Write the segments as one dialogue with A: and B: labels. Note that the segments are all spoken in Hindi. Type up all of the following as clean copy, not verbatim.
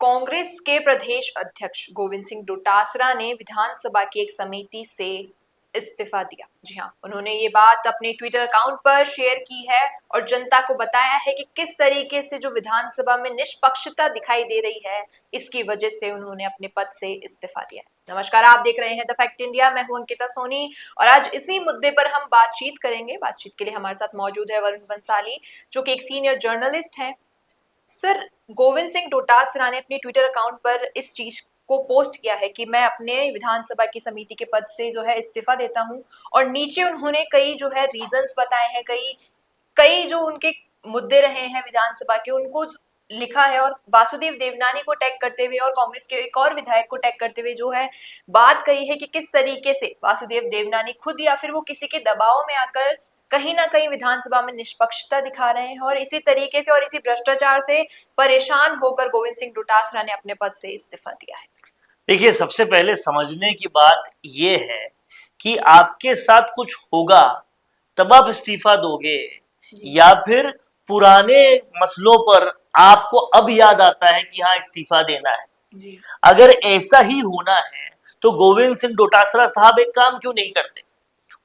A: कांग्रेस के प्रदेश अध्यक्ष गोविंद सिंह डोटासरा ने विधानसभा की एक समिति से इस्तीफा दिया। जी हाँ, उन्होंने ये बात अपने ट्विटर अकाउंट पर शेयर की है और जनता को बताया है कि किस तरीके से जो विधानसभा में निष्पक्षता दिखाई दे रही है, इसकी वजह से उन्होंने अपने पद से इस्तीफा दिया है। नमस्कार, आप देख रहे हैं द फैक्ट इंडिया। मैं हूं अंकिता सोनी और आज इसी मुद्दे पर हम बातचीत करेंगे। बातचीत के लिए हमारे साथ मौजूद है वरुण बंसाली, जो कि एक सीनियर जर्नलिस्ट हैं। सर, गोविंद सिंह डोटासरा ने अपने ट्विटर अकाउंट पर इस चीज को पोस्ट किया है कि मैं अपने विधानसभा की समिति के पद से जो है इस्तीफा देता हूं, और नीचे उन्होंने कई जो है रीजंस बताए हैं, कई कई जो उनके मुद्दे रहे हैं विधानसभा के, उनको लिखा है। और वासुदेव देवनानी को टैग करते हुए और कांग्रेस के एक और विधायक को टैग करते हुए जो है बात कही है कि किस तरीके से वासुदेव देवनानी खुद या फिर वो किसी के दबाव में आकर कहीं ना कहीं विधानसभा में निष्पक्षता दिखा रहे हैं, और इसी तरीके से और इसी भ्रष्टाचार से परेशान होकर गोविंद सिंह डोटासरा ने अपने पद से इस्तीफा दिया है।
B: देखिए, सबसे पहले समझने की बात यह है कि आपके साथ कुछ होगा तब आप इस्तीफा दोगे, या फिर पुराने मसलों पर आपको अब याद आता है कि हाँ, इस्तीफा देना है।
A: जी।
B: अगर ऐसा ही होना है तो गोविंद सिंह डोटासरा साहब एक काम क्यों नहीं करते?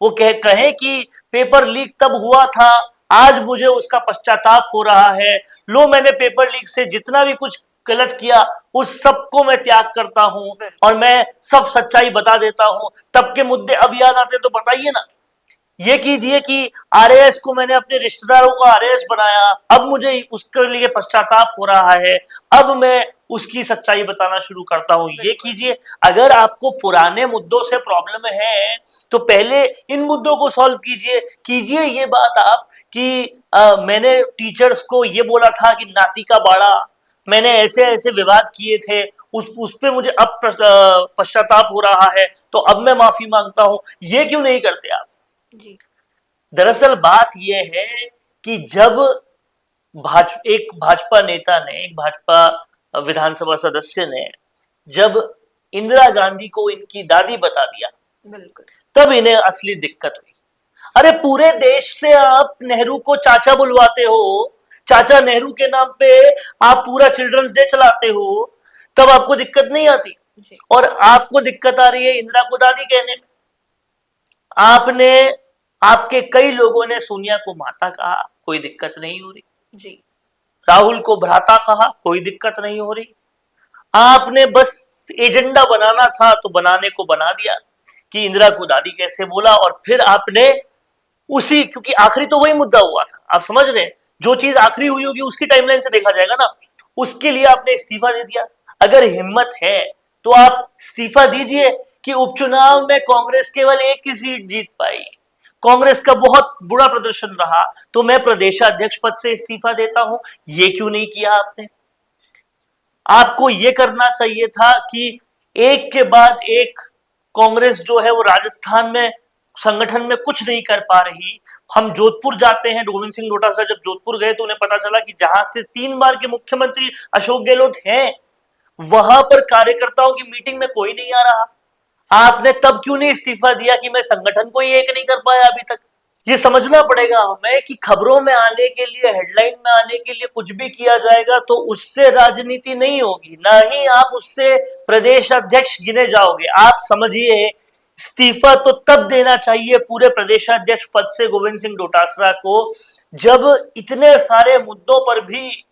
B: वो कहें कि पेपर लीक तब हुआ था, आज मुझे उसका पश्चाताप हो रहा है। लो, मैंने पेपर लीक से जितना भी कुछ गलत किया उस सबको मैं त्याग करता हूं और मैं सब सच्चाई बता देता हूं। तब के मुद्दे अब याद आते तो बताइए ना। ये कीजिए कि आरएएस को मैंने अपने रिश्तेदारों को आरएएस बनाया, अब मुझे उसके लिए पश्चाताप हो रहा है, अब मैं उसकी सच्चाई बताना शुरू करता हूं। ये कीजिए। अगर आपको पुराने मुद्दों से प्रॉब्लम है तो पहले इन मुद्दों को सॉल्व कीजिए ये बात आप कि मैंने टीचर्स को ये बोला था कि नाती का बाड़ा, मैंने ऐसे ऐसे विवाद किए थे, उस पे मुझे अब पश्चाताप हो रहा है, तो अब मैं माफी मांगता हूं। ये क्यों नहीं करते आप?
A: जी।
B: दरअसल बात यह है कि जब एक भाजपा नेता ने, एक भाजपा विधानसभा सदस्य ने जब इंदिरा गांधी को इनकी दादी बता दिया,
A: बिल्कुल,
B: तब इन्हें असली दिक्कत हुई। अरे, पूरे देश से आप नेहरू को चाचा बुलवाते हो, चाचा नेहरू के नाम पे आप पूरा चिल्ड्रंस डे चलाते हो, तब आपको दिक्कत नहीं आती। और आपको दिक्कत आ रही है इंदिरा को दादी कहने में। आपने, आपके कई लोगों ने सोनिया को माता कहा, कोई दिक्कत नहीं हो रही
A: जी।
B: राहुल को भ्राता कहा, कोई दिक्कत नहीं हो रही। आपने बस एजेंडा बनाना था तो बनाने को बना दिया कि इंदिरा को दादी कैसे बोला, और फिर आपने उसी, क्योंकि आखिरी तो वही मुद्दा हुआ था, आप समझ रहे हैं, जो चीज आखिरी हुई होगी उसकी टाइमलाइन से देखा जाएगा ना, उसके लिए आपने इस्तीफा दे दिया। अगर हिम्मत है तो आप इस्तीफा दीजिए कि उपचुनाव में कांग्रेस केवल एक ही सीट जीत पाई, कांग्रेस का बहुत बुरा प्रदर्शन रहा, तो मैं प्रदेशाध्यक्ष पद से इस्तीफा देता हूं। ये क्यों नहीं किया आपने? आपको यह करना चाहिए था कि एक के बाद एक कांग्रेस जो है वो राजस्थान में संगठन में कुछ नहीं कर पा रही। हम जोधपुर जाते हैं, गोविंद सिंह डोटासरा जब जोधपुर गए तो उन्हें पता चला कि जहां से 3 बार के मुख्यमंत्री अशोक गहलोत हैं, वहां पर कार्यकर्ताओं की मीटिंग में कोई नहीं आ रहा। आपने तब क्यों नहीं इस्तीफा दिया कि मैं संगठन को ही एक नहीं कर पाया अभी तक? ये समझना पड़ेगा हमें कि खबरों में आने के लिए, हेडलाइन में आने के लिए कुछ भी किया जाएगा तो उससे राजनीति नहीं होगी, ना ही आप उससे प्रदेश अध्यक्ष गिने जाओगे। आप समझिए, इस्तीफा तो तब देना चाहिए पूरे प्रदेशाध्यक्ष पद से गोविंद सिंह डोटासरा को, जब इतने सारे मुद्दों पर भी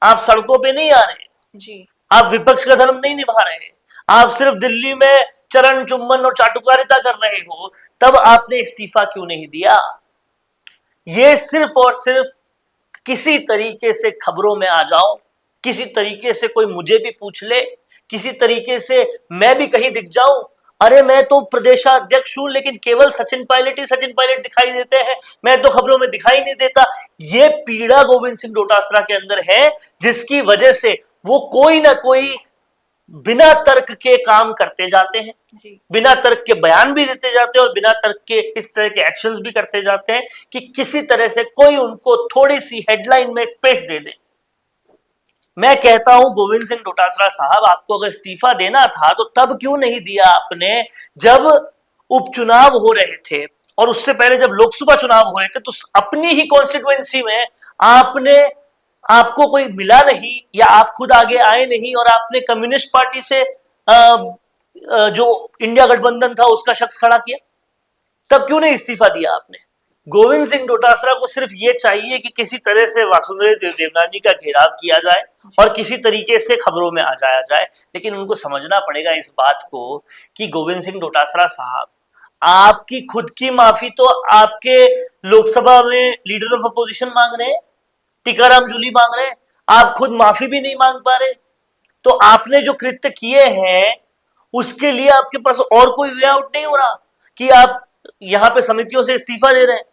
B: आप सड़कों पे नहीं आ रहे
A: जी।
B: आप विपक्ष का धर्म नहीं निभा रहे, आप सिर्फ दिल्ली में चरण चुम्बन और चाटुकारिता कर रहे हो, तब आपने इस्तीफा क्यों नहीं दिया? ये सिर्फ और सिर्फ किसी तरीके से खबरों में आ जाऊं, किसी तरीके से कोई मुझे भी पूछ ले, किसी तरीके से मैं भी कहीं दिख जाऊं, अरे मैं तो प्रदेशाध्यक्ष हूं लेकिन केवल सचिन पायलट ही सचिन पायलट दिखाई देते हैं, मैं तो खबरों में दिखाई नहीं देता। ये पीड़ा गोविंद सिंह डोटासरा के अंदर है, जिसकी वजह से वो कोई ना कोई बिना तर्क के काम करते जाते हैं, बिना तर्क के बयान भी देते जाते हैं और बिना तर्क के इस तरह के एक्शंस भी करते जाते हैं कि किसी तरह से कोई उनको थोड़ी सी हेडलाइन में स्पेस दे दे। मैं कहता हूं गोविंद सिंह डोटासरा साहब, आपको अगर इस्तीफा देना था तो तब क्यों नहीं दिया आपने, जब उपचुनाव हो रहे थे और उससे पहले जब लोकसभा चुनाव हो रहे थे, तो अपनी ही कॉन्स्टिट्यूएंसी में आपने आपको कोई मिला नहीं या आप खुद आगे आए नहीं और आपने कम्युनिस्ट पार्टी से जो इंडिया गठबंधन था उसका शख्स खड़ा किया, तब क्यों नहीं इस्तीफा दिया आपने? गोविंद सिंह डोटासरा को सिर्फ ये चाहिए कि किसी तरह से वासुदेव देवनानी का घेराव किया जाए और किसी तरीके से खबरों में आ जाया जाए, लेकिन उनको समझना पड़ेगा इस बात को कि गोविंद सिंह डोटासरा साहब, आपकी खुद की माफी तो आपके लोकसभा में लीडर ऑफ अपोजिशन मांग रहे हैं, टीकाराम जूली मांग रहे हैं, आप खुद माफी भी नहीं मांग पा रहे। तो आपने जो कृत्य किए हैं उसके लिए आपके पास और कोई वे आउट नहीं हो रहा कि आप यहां पे समितियों से इस्तीफा दे रहे हैं।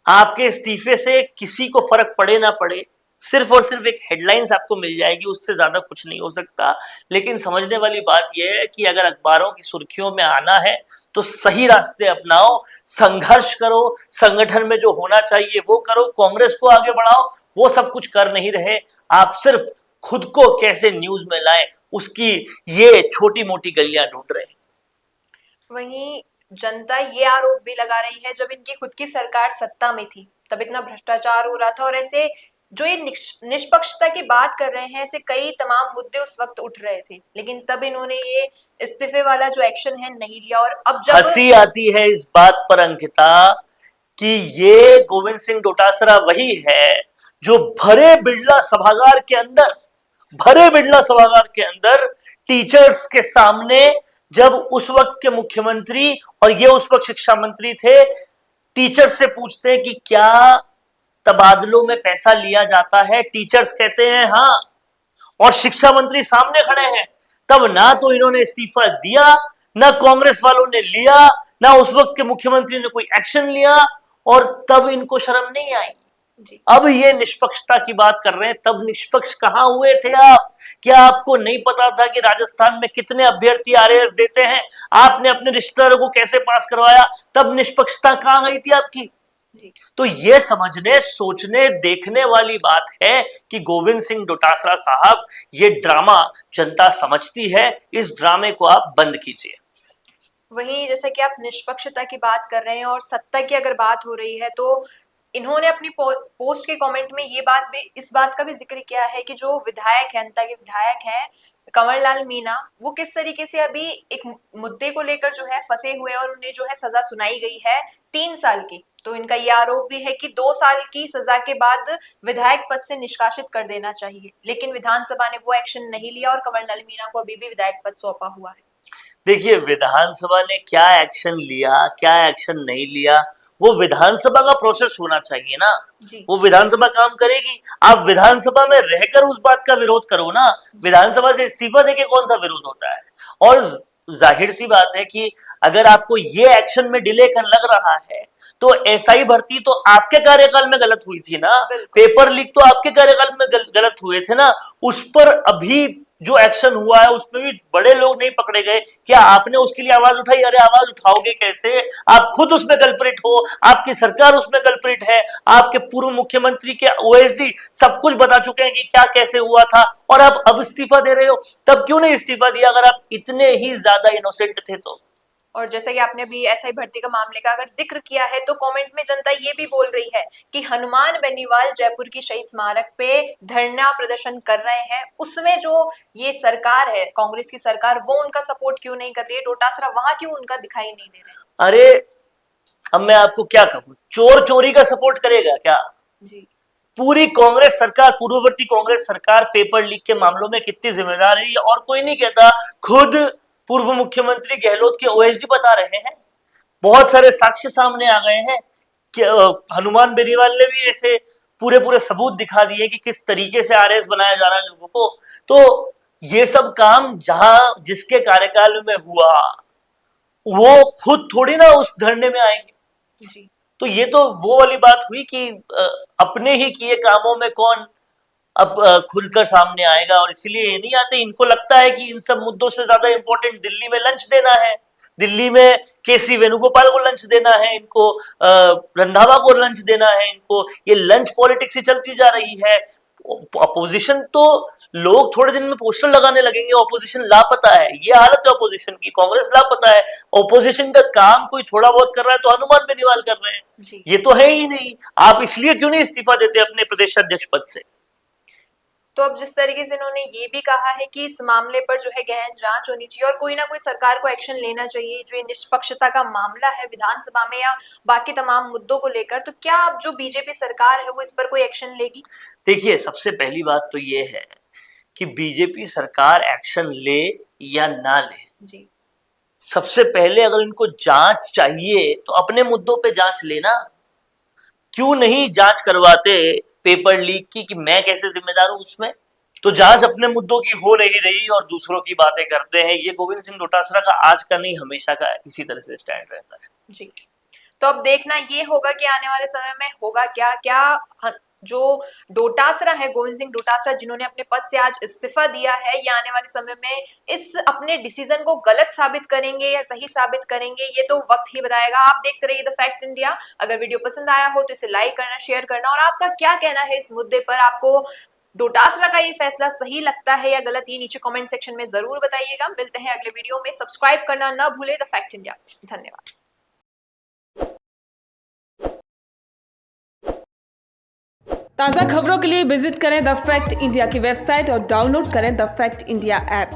B: आपके इस्तीफे से किसी को फर्क पड़े ना पड़े, सिर्फ और सिर्फ एक हेडलाइंस आपको मिल जाएगी, उससे ज्यादा कुछ नहीं हो सकता। लेकिन समझने वाली बात यह है कि अगर अखबारों की सुर्खियों में आना है तो सही रास्ते अपनाओ, संघर्ष करो, संगठन में जो होना चाहिए वो करो, कांग्रेस को आगे बढ़ाओ। वो सब कुछ कर नहीं रहे, आप सिर्फ खुद को कैसे न्यूज में लाएं उसकी ये छोटी मोटी गलियां ढूंढ रहे हैं।
A: वहीं जनता ये आरोप भी लगा रही है, जब इनकी खुद की सरकार सत्ता में थी तब इतना भ्रष्टाचार हो रहा था और ऐसे जो ये निष्पक्षता की बात कर रहे हैं, ऐसे कई तमाम मुद्दे उस वक्त उठ रहे थे, लेकिन तब इन्होंने ये इस्तीफे वाला जो एक्शन है नहीं लिया। और अब जब
B: हंसी आती है इस बात पर अंकिता कि ये गोविंद सिंह डोटासरा वही है जो भरे बिड़ला सभागार के अंदर टीचर्स के सामने, जब उस वक्त के मुख्यमंत्री और ये उस वक्त शिक्षा मंत्री थे, टीचर्स से पूछते हैं कि क्या तबादलों में पैसा लिया जाता है, टीचर्स कहते हैं हाँ, और शिक्षा मंत्री सामने खड़े हैं। तब ना तो इन्होंने इस्तीफा दिया, ना कांग्रेस वालों ने लिया, ना उस वक्त के मुख्यमंत्री ने कोई एक्शन लिया, और तब इनको शर्म नहीं आई। अब ये निष्पक्षता की बात कर रहे हैं, तब निष्पक्ष कहां हुए थे आप? क्या आपको नहीं पता था कि राजस्थान में कितने अभ्यर्थी आरएएस देते हैं? आपने अपने रिश्तेदारों को कैसे पास करवाया? तब निष्पक्षता कहां गई थी आपकी? तो ये समझने, सोचने, देखने वाली बात है कि गोविंद सिंह डोटासरा साहब, ये ड्रामा जनता समझती है, इस ड्रामे को आप बंद कीजिए।
A: वहीं जैसे कि आप निष्पक्षता की बात कर रहे हैं और सत्ता की अगर बात हो रही है, तो इन्होंने अपनी पोस्ट के कमेंट में ये बात भी, इस बात का भी जिक्र किया है कि जो विधायक है, अंता के विधायक हैं कंवरलाल मीणा, वो किस तरीके से अभी एक मुद्दे को लेकर जो है फंसे हुए और उन्हें जो है सजा सुनाई गई है 3 साल की। तो इनका ये आरोप भी है कि 2 साल की सजा के बाद विधायक पद से निष्कासित कर देना चाहिए, लेकिन विधानसभा ने वो एक्शन नहीं लिया और कंवरलाल मीणा को अभी भी विधायक पद सौंपा हुआ है।
B: देखिए, विधानसभा ने क्या एक्शन लिया, क्या एक्शन नहीं लिया, वो विधानसभा का प्रोसेस होना चाहिए ना। वो विधानसभा काम करेगी, आप विधानसभा में रहकर उस बात का विरोध करो ना। विधानसभा से इस्तीफा देके कौन सा विरोध होता है? और जाहिर सी बात है कि अगर आपको ये एक्शन में डिले कर लग रहा है तो एसआई भर्ती तो आपके कार्यकाल में गलत हुई थी ना, पेपर लीक तो आपके कार्यकाल में गलत हुए थे ना। उस पर अभी जो एक्शन हुआ है उसमें भी बड़े लोग नहीं पकड़े गए, क्या आपने उसके लिए आवाज उठाई? अरे आवाज उठाओगे कैसे? आप खुद उसमें कल्प्रिट हो, आपकी सरकार उसमें कल्प्रिट है, आपके पूर्व मुख्यमंत्री के ओएसडी सब कुछ बता चुके हैं कि क्या कैसे हुआ था, और आप अब इस्तीफा दे रहे हो। तब क्यों नहीं इस्तीफा दिया अगर आप इतने ही ज्यादा इनोसेंट थे तो?
A: और जैसा कि आपने अभी एसआई भर्ती का मामले का अगर जिक्र किया है, तो कमेंट में जनता ये भी बोल रही है कि हनुमान बेनीवाल जयपुर की शहीद स्मारक पे धरना प्रदर्शन कर रहे हैं, उसमें जो ये सरकार है, कांग्रेस की सरकार, वो उनका सपोर्ट क्यों नहीं कर रही है? डोटासरा वहां क्यों उनका दिखाई नहीं दे रहे?
B: अरे अब मैं आपको क्या कहूं, चोर चोरी का सपोर्ट करेगा क्या?
A: जी।
B: पूरी कांग्रेस सरकार, पूर्ववर्ती कांग्रेस सरकार पेपर लीक के मामलों में कितनी जिम्मेदार है और कोई नहीं कहता। खुद पूर्व मुख्यमंत्री गहलोत के ओएसडी बता रहे हैं, बहुत सारे साक्ष्य सामने आ गए हैं कि हनुमान बेनीवाल ने भी ऐसे पूरे पूरे सबूत दिखा दिए कि किस तरीके से आरएस बनाया जा रहा है लोगों को। तो ये सब काम जहां जिसके कार्यकाल में हुआ, वो खुद थोड़ी ना उस धरने में आएंगे।
A: जी।
B: तो ये तो वो वाली बात हुई कि अपने ही किए कामों में कौन अब खुलकर सामने आएगा, और इसीलिए ये नहीं आते। इनको लगता है कि इन सब मुद्दों से ज्यादा इंपॉर्टेंट दिल्ली में लंच देना है, दिल्ली में केसी वेणुगोपाल को लंच देना है, इनको रंधावा को लंच देना है, इनको ये लंच पॉलिटिक्स ही चलती जा रही है। अपोजिशन तो लोग थोड़े दिन में पोस्टर लगाने लगेंगे, ऑपोजिशन लापता है, ये हालत है ऑपोजिशन की, कांग्रेस लापता है। ऑपोजिशन का काम कोई थोड़ा बहुत कर रहा है तो हनुमान बेनीवाल कर रहे हैं, ये तो है ही नहीं। आप इसलिए क्यों नहीं इस्तीफा देते अपने प्रदेश अध्यक्ष पद से?
A: तो अब जिस तरीके से इन्होंने ये भी कहा है कि इस मामले पर जो है गहन जांच होनी चाहिए और कोई ना कोई सरकार को एक्शन लेना चाहिए, जो ये निष्पक्षता का मामला है विधानसभा में या बाकी तमाम मुद्दों को लेकर, तो क्या अब जो बीजेपी सरकार है वो इस पर कोई एक्शन लेगी?
B: देखिए, सबसे पहली बात तो ये है कि बीजेपी सरकार एक्शन ले या ना ले,
A: जी
B: सबसे पहले अगर इनको जांच चाहिए तो अपने मुद्दों पे जांच लेना। क्यों नहीं जांच करवाते पेपर लीक की कि मैं कैसे जिम्मेदार हूं उसमें? तो जांच अपने मुद्दों की हो नहीं रही और दूसरों की बातें करते हैं। ये गोविंद सिंह डोटासरा का आज का नहीं, हमेशा का इसी तरह से स्टैंड रहता है।
A: जी। तो अब देखना ये होगा कि आने वाले समय में होगा क्या क्या जो डोटासरा है, गोविंद सिंह डोटासरा, जिन्होंने अपने पद से आज इस्तीफा दिया है, ये आने वाले समय में इस अपने डिसीजन को गलत साबित करेंगे या सही साबित करेंगे, ये तो वक्त ही बताएगा। आप देखते रहिए द फैक्ट इंडिया। अगर वीडियो पसंद आया हो तो इसे लाइक करना, शेयर करना, और आपका क्या कहना है इस मुद्दे पर, आपको डोटासरा का ये फैसला सही लगता है या गलत, ये नीचे कमेंट सेक्शन में जरूर बताइएगा। मिलते हैं अगले वीडियो में। सब्सक्राइब करना न भूले द फैक्ट इंडिया। धन्यवाद।
C: ताज़ा खबरों के लिए विजिट करें द फैक्ट इंडिया की वेबसाइट और डाउनलोड करें द फैक्ट इंडिया ऐप।